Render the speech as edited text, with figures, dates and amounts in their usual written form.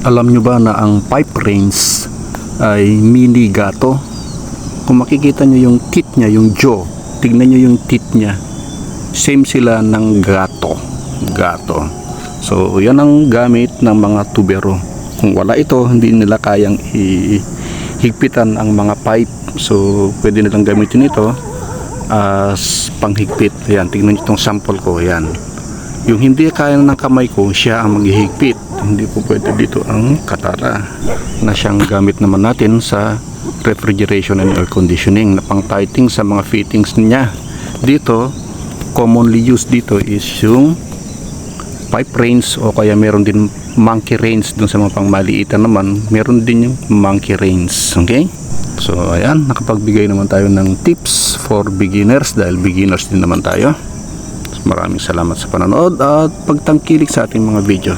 Alam nyo ba na ang pipe range ay mini gato? Kung makikita nyo yung teeth nya, yung jaw, tignan nyo yung teeth nya, same sila ng gato. So yan ang gamit ng mga tubero. Kung wala ito, hindi nila kayang higpitan ang mga pipe. So pwede nilang gamitin ito as panghigpit. Ayan, tignan nyo itong sample ko. Ayan, yung hindi kaya ng kamay ko, siya ang maghihigpit. Hindi po pwede dito ang katara na siyang gamit naman natin sa refrigeration and air conditioning na pang tightening sa mga fittings niya. Dito commonly used dito is yung pipe range, o kaya meron din monkey range. Dun sa mga pangmaliitan naman, meron din yung monkey range. Okay, so ayan, nakapagbigay naman tayo ng tips for beginners dahil beginners din naman tayo. Maraming salamat sa panonood at pagtangkilik sa ating mga video.